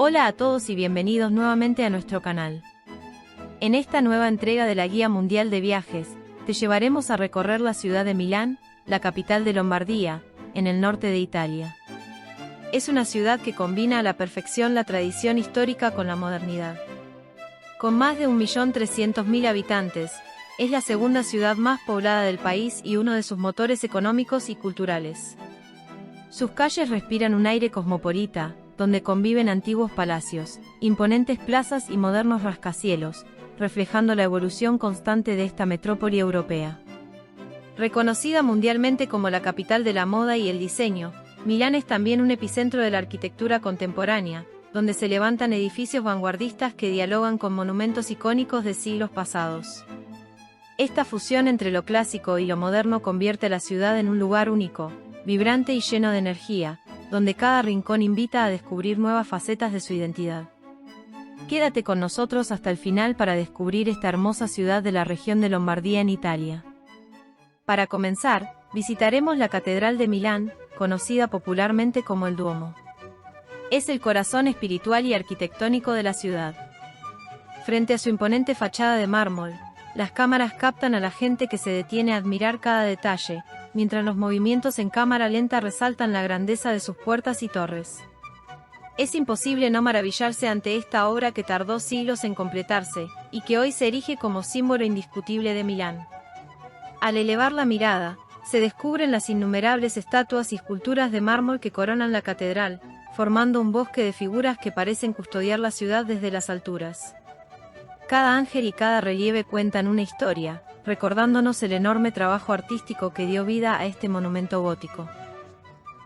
Hola a todos y bienvenidos nuevamente a nuestro canal. En esta nueva entrega de la Guía Mundial de Viajes, te llevaremos a recorrer la ciudad de Milán, la capital de Lombardía, en el norte de Italia. Es una ciudad que combina a la perfección la tradición histórica con la modernidad. Con más de 1.300.000 habitantes, es la segunda ciudad más poblada del país y uno de sus motores económicos y culturales. Sus calles respiran un aire cosmopolita, donde conviven antiguos palacios, imponentes plazas y modernos rascacielos, reflejando la evolución constante de esta metrópoli europea. Reconocida mundialmente como la capital de la moda y el diseño, Milán es también un epicentro de la arquitectura contemporánea, donde se levantan edificios vanguardistas que dialogan con monumentos icónicos de siglos pasados. Esta fusión entre lo clásico y lo moderno convierte a la ciudad en un lugar único, vibrante y lleno de energía, donde cada rincón invita a descubrir nuevas facetas de su identidad. Quédate con nosotros hasta el final para descubrir esta hermosa ciudad de la región de Lombardía en Italia. Para comenzar, visitaremos la Catedral de Milán, conocida popularmente como el Duomo. Es el corazón espiritual y arquitectónico de la ciudad. Frente a su imponente fachada de mármol, las cámaras captan a la gente que se detiene a admirar cada detalle, mientras los movimientos en cámara lenta resaltan la grandeza de sus puertas y torres. Es imposible no maravillarse ante esta obra que tardó siglos en completarse, y que hoy se erige como símbolo indiscutible de Milán. Al elevar la mirada, se descubren las innumerables estatuas y esculturas de mármol que coronan la catedral, formando un bosque de figuras que parecen custodiar la ciudad desde las alturas. Cada ángel y cada relieve cuentan una historia, recordándonos el enorme trabajo artístico que dio vida a este monumento gótico.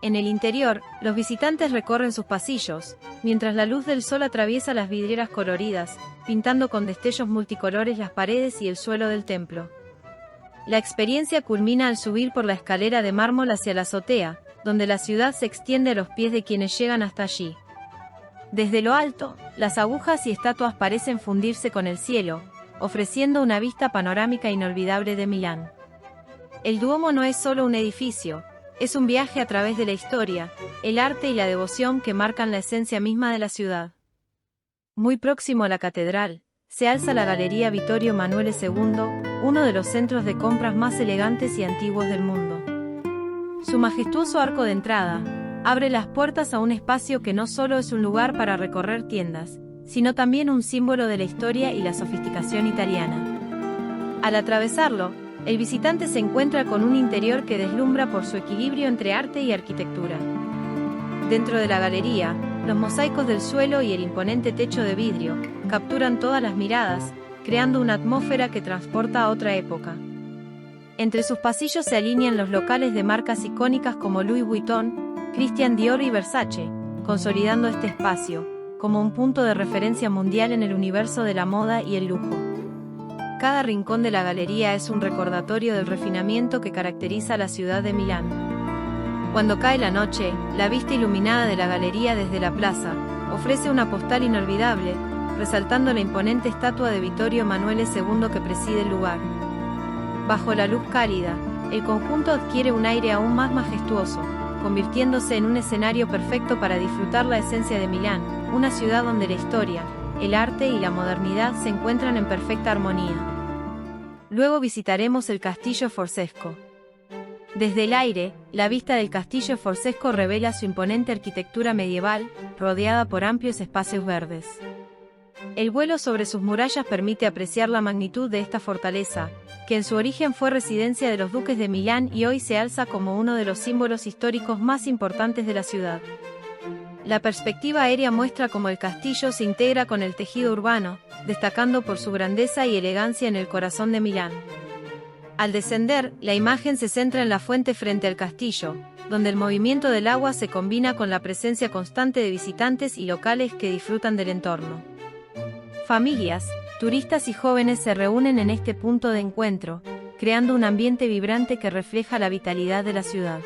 En el interior, los visitantes recorren sus pasillos, mientras la luz del sol atraviesa las vidrieras coloridas, pintando con destellos multicolores las paredes y el suelo del templo. La experiencia culmina al subir por la escalera de mármol hacia la azotea, donde la ciudad se extiende a los pies de quienes llegan hasta allí. Desde lo alto, las agujas y estatuas parecen fundirse con el cielo, ofreciendo una vista panorámica inolvidable de Milán. El Duomo no es solo un edificio, es un viaje a través de la historia, el arte y la devoción que marcan la esencia misma de la ciudad. Muy próximo a la catedral, se alza la Galería Vittorio Emanuele II, uno de los centros de compras más elegantes y antiguos del mundo. Su majestuoso arco de entrada abre las puertas a un espacio que no solo es un lugar para recorrer tiendas, sino también un símbolo de la historia y la sofisticación italiana. Al atravesarlo, el visitante se encuentra con un interior que deslumbra por su equilibrio entre arte y arquitectura. Dentro de la galería, los mosaicos del suelo y el imponente techo de vidrio capturan todas las miradas, creando una atmósfera que transporta a otra época. Entre sus pasillos se alinean los locales de marcas icónicas como Louis Vuitton, Christian Dior y Versace, consolidando este espacio como un punto de referencia mundial en el universo de la moda y el lujo. Cada rincón de la galería es un recordatorio del refinamiento que caracteriza a la ciudad de Milán. Cuando cae la noche, la vista iluminada de la galería desde la plaza ofrece una postal inolvidable, resaltando la imponente estatua de Vittorio Emanuele II que preside el lugar. Bajo la luz cálida, el conjunto adquiere un aire aún más majestuoso, convirtiéndose en un escenario perfecto para disfrutar la esencia de Milán, una ciudad donde la historia, el arte y la modernidad se encuentran en perfecta armonía. Luego visitaremos el Castillo Forzesco. Desde el aire, la vista del Castillo Forzesco revela su imponente arquitectura medieval, rodeada por amplios espacios verdes. El vuelo sobre sus murallas permite apreciar la magnitud de esta fortaleza, que en su origen fue residencia de los duques de Milán y hoy se alza como uno de los símbolos históricos más importantes de la ciudad. La perspectiva aérea muestra cómo el castillo se integra con el tejido urbano, destacando por su grandeza y elegancia en el corazón de Milán. Al descender, la imagen se centra en la fuente frente al castillo, donde el movimiento del agua se combina con la presencia constante de visitantes y locales que disfrutan del entorno. Familias, turistas y jóvenes se reúnen en este punto de encuentro, creando un ambiente vibrante que refleja la vitalidad de la ciudad.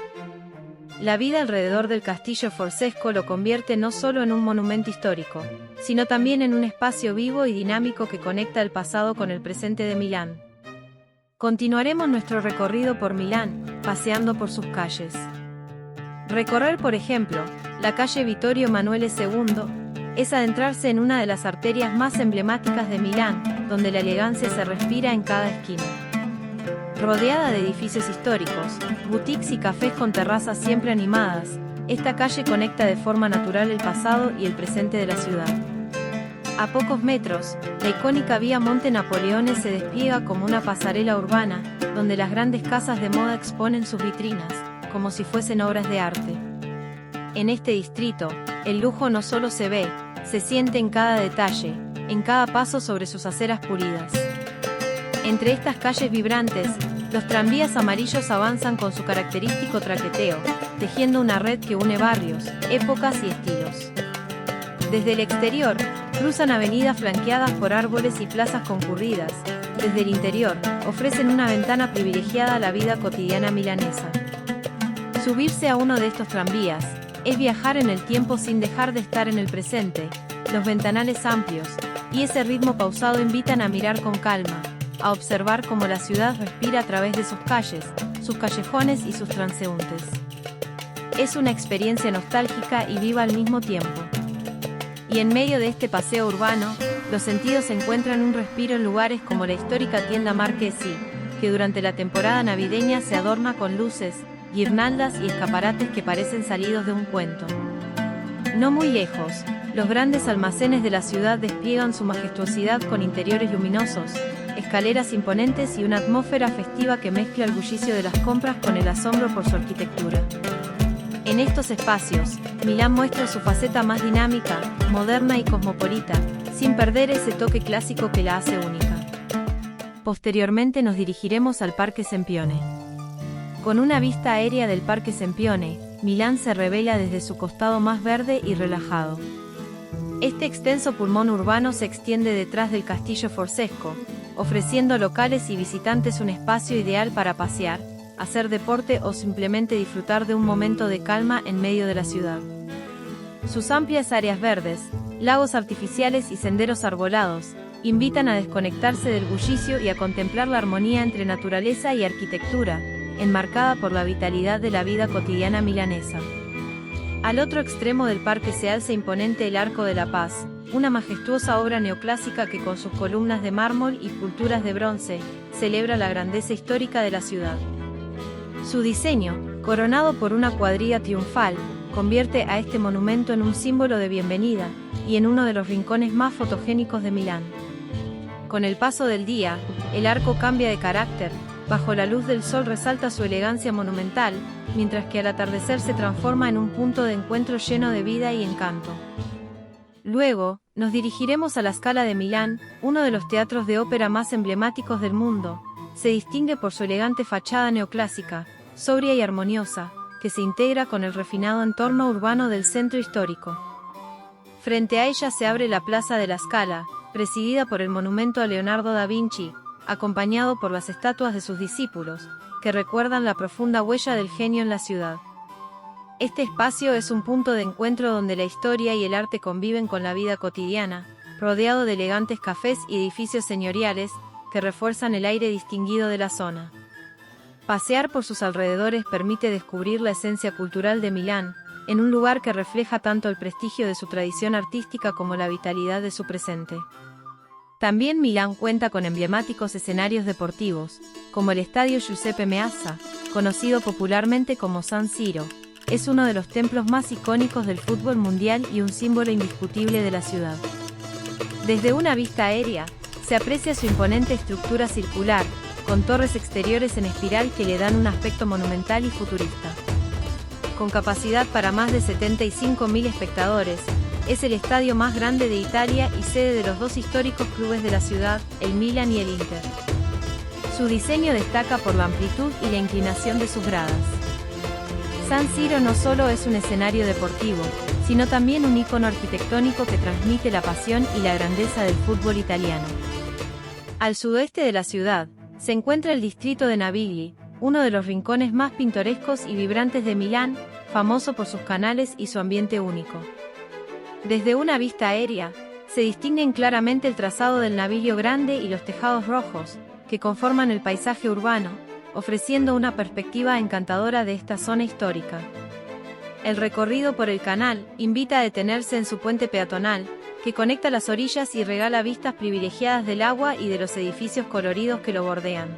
La vida alrededor del Castillo Forzesco lo convierte no solo en un monumento histórico, sino también en un espacio vivo y dinámico que conecta el pasado con el presente de Milán. Continuaremos nuestro recorrido por Milán, paseando por sus calles. Recorrer, por ejemplo, la calle Vittorio Emanuele II, es adentrarse en una de las arterias más emblemáticas de Milán, donde la elegancia se respira en cada esquina. Rodeada de edificios históricos, boutiques y cafés con terrazas siempre animadas, esta calle conecta de forma natural el pasado y el presente de la ciudad. A pocos metros, la icónica vía Monte Napoleone se despliega como una pasarela urbana, donde las grandes casas de moda exponen sus vitrinas, como si fuesen obras de arte. En este distrito, el lujo no solo se ve, se siente en cada detalle, en cada paso sobre sus aceras pulidas. Entre estas calles vibrantes, los tranvías amarillos avanzan con su característico traqueteo, tejiendo una red que une barrios, épocas y estilos. Desde el exterior, cruzan avenidas flanqueadas por árboles y plazas concurridas. Desde el interior, ofrecen una ventana privilegiada a la vida cotidiana milanesa. Subirse a uno de estos tranvías es viajar en el tiempo sin dejar de estar en el presente. Los ventanales amplios y ese ritmo pausado invitan a mirar con calma, a observar cómo la ciudad respira a través de sus calles, sus callejones y sus transeúntes. Es una experiencia nostálgica y viva al mismo tiempo. Y en medio de este paseo urbano, los sentidos encuentran un respiro en lugares como la histórica tienda Marquesi, que durante la temporada navideña se adorna con luces, guirnaldas y escaparates que parecen salidos de un cuento. No muy lejos, los grandes almacenes de la ciudad despliegan su majestuosidad con interiores luminosos, escaleras imponentes y una atmósfera festiva que mezcla el bullicio de las compras con el asombro por su arquitectura. En estos espacios, Milán muestra su faceta más dinámica, moderna y cosmopolita, sin perder ese toque clásico que la hace única. Posteriormente nos dirigiremos al Parque Sempione. Con una vista aérea del Parque Sempione, Milán se revela desde su costado más verde y relajado. Este extenso pulmón urbano se extiende detrás del Castillo Forzesco, ofreciendo locales y visitantes un espacio ideal para pasear, hacer deporte o simplemente disfrutar de un momento de calma en medio de la ciudad. Sus amplias áreas verdes, lagos artificiales y senderos arbolados, invitan a desconectarse del bullicio y a contemplar la armonía entre naturaleza y arquitectura, enmarcada por la vitalidad de la vida cotidiana milanesa. Al otro extremo del parque se alza imponente el Arco de la Paz, una majestuosa obra neoclásica que con sus columnas de mármol y esculturas de bronce, celebra la grandeza histórica de la ciudad. Su diseño, coronado por una cuadrilla triunfal, convierte a este monumento en un símbolo de bienvenida, y en uno de los rincones más fotogénicos de Milán. Con el paso del día, el arco cambia de carácter, bajo la luz del sol resalta su elegancia monumental, mientras que al atardecer se transforma en un punto de encuentro lleno de vida y encanto. Luego, nos dirigiremos a la Scala de Milán, uno de los teatros de ópera más emblemáticos del mundo. Se distingue por su elegante fachada neoclásica, sobria y armoniosa, que se integra con el refinado entorno urbano del centro histórico. Frente a ella se abre la Plaza de la Scala, presidida por el monumento a Leonardo da Vinci, acompañado por las estatuas de sus discípulos, que recuerdan la profunda huella del genio en la ciudad. Este espacio es un punto de encuentro donde la historia y el arte conviven con la vida cotidiana, rodeado de elegantes cafés y edificios señoriales, que refuerzan el aire distinguido de la zona. Pasear por sus alrededores permite descubrir la esencia cultural de Milán, en un lugar que refleja tanto el prestigio de su tradición artística como la vitalidad de su presente. También Milán cuenta con emblemáticos escenarios deportivos, como el Estadio Giuseppe Meazza, conocido popularmente como San Siro. Es uno de los templos más icónicos del fútbol mundial y un símbolo indiscutible de la ciudad. Desde una vista aérea, se aprecia su imponente estructura circular, con torres exteriores en espiral que le dan un aspecto monumental y futurista. Con capacidad para más de 75.000 espectadores, es el estadio más grande de Italia y sede de los dos históricos clubes de la ciudad, el Milan y el Inter. Su diseño destaca por la amplitud y la inclinación de sus gradas. San Siro no solo es un escenario deportivo, sino también un icono arquitectónico que transmite la pasión y la grandeza del fútbol italiano. Al sudoeste de la ciudad, se encuentra el distrito de Navigli, uno de los rincones más pintorescos y vibrantes de Milán, famoso por sus canales y su ambiente único. Desde una vista aérea, se distinguen claramente el trazado del Naviglio Grande y los tejados rojos, que conforman el paisaje urbano, ofreciendo una perspectiva encantadora de esta zona histórica. El recorrido por el canal invita a detenerse en su puente peatonal, que conecta las orillas y regala vistas privilegiadas del agua y de los edificios coloridos que lo bordean.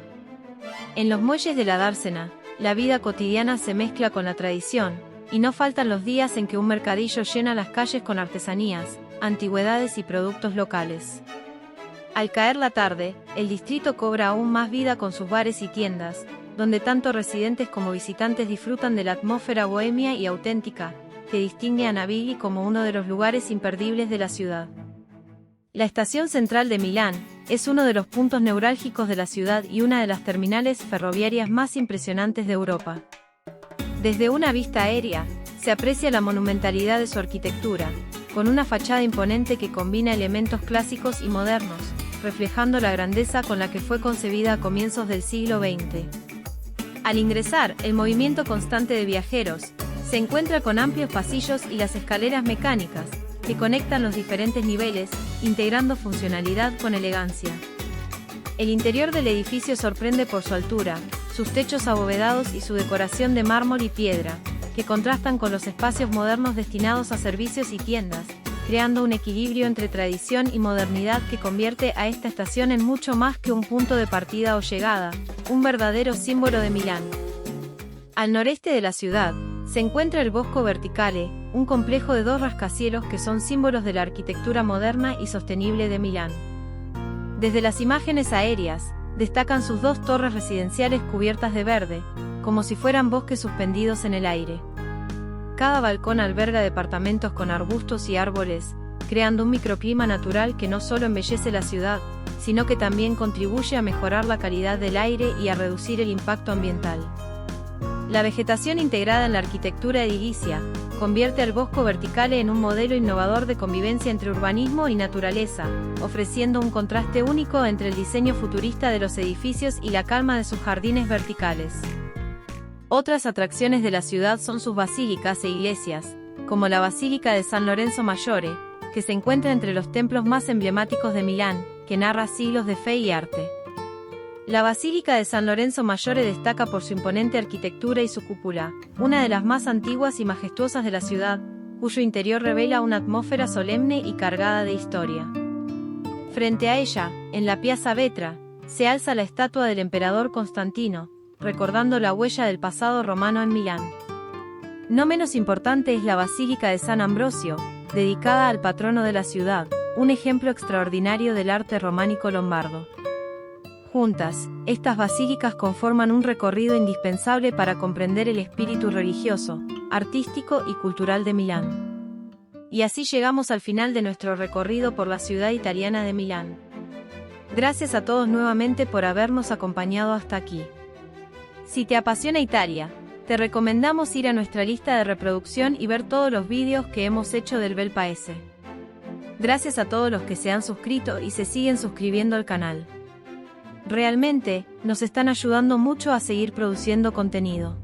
En los muelles de la dársena, la vida cotidiana se mezcla con la tradición, y no faltan los días en que un mercadillo llena las calles con artesanías, antigüedades y productos locales. Al caer la tarde, el distrito cobra aún más vida con sus bares y tiendas, donde tanto residentes como visitantes disfrutan de la atmósfera bohemia y auténtica, que distingue a Navigli como uno de los lugares imperdibles de la ciudad. La estación central de Milán es uno de los puntos neurálgicos de la ciudad y una de las terminales ferroviarias más impresionantes de Europa. Desde una vista aérea, se aprecia la monumentalidad de su arquitectura, con una fachada imponente que combina elementos clásicos y modernos, reflejando la grandeza con la que fue concebida a comienzos del siglo XX. Al ingresar, el movimiento constante de viajeros se encuentra con amplios pasillos y las escaleras mecánicas, que conectan los diferentes niveles, integrando funcionalidad con elegancia. El interior del edificio sorprende por su altura, sus techos abovedados y su decoración de mármol y piedra, que contrastan con los espacios modernos destinados a servicios y tiendas, creando un equilibrio entre tradición y modernidad que convierte a esta estación en mucho más que un punto de partida o llegada, un verdadero símbolo de Milán. Al noreste de la ciudad, se encuentra el Bosco Verticale, un complejo de 2 rascacielos que son símbolos de la arquitectura moderna y sostenible de Milán. Desde las imágenes aéreas, destacan sus 2 torres residenciales cubiertas de verde, como si fueran bosques suspendidos en el aire. Cada balcón alberga departamentos con arbustos y árboles, creando un microclima natural que no solo embellece la ciudad, sino que también contribuye a mejorar la calidad del aire y a reducir el impacto ambiental. La vegetación integrada en la arquitectura edilicia convierte al Bosco Verticale en un modelo innovador de convivencia entre urbanismo y naturaleza, ofreciendo un contraste único entre el diseño futurista de los edificios y la calma de sus jardines verticales. Otras atracciones de la ciudad son sus basílicas e iglesias, como la Basílica de San Lorenzo Maggiore, que se encuentra entre los templos más emblemáticos de Milán, que narra siglos de fe y arte. La Basílica de San Lorenzo Maggiore destaca por su imponente arquitectura y su cúpula, una de las más antiguas y majestuosas de la ciudad, cuyo interior revela una atmósfera solemne y cargada de historia. Frente a ella, en la Piazza Vetra, se alza la estatua del emperador Constantino, recordando la huella del pasado romano en Milán. No menos importante es la Basílica de San Ambrosio, dedicada al patrono de la ciudad, un ejemplo extraordinario del arte románico lombardo. Juntas, estas basílicas conforman un recorrido indispensable para comprender el espíritu religioso, artístico y cultural de Milán. Y así llegamos al final de nuestro recorrido por la ciudad italiana de Milán. Gracias a todos nuevamente por habernos acompañado hasta aquí. Si te apasiona Italia, te recomendamos ir a nuestra lista de reproducción y ver todos los vídeos que hemos hecho del Bel Paese. Gracias a todos los que se han suscrito y se siguen suscribiendo al canal. Realmente, nos están ayudando mucho a seguir produciendo contenido.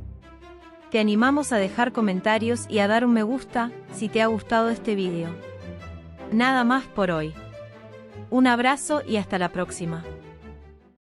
Te animamos a dejar comentarios y a dar un me gusta, si te ha gustado este vídeo. Nada más por hoy. Un abrazo y hasta la próxima.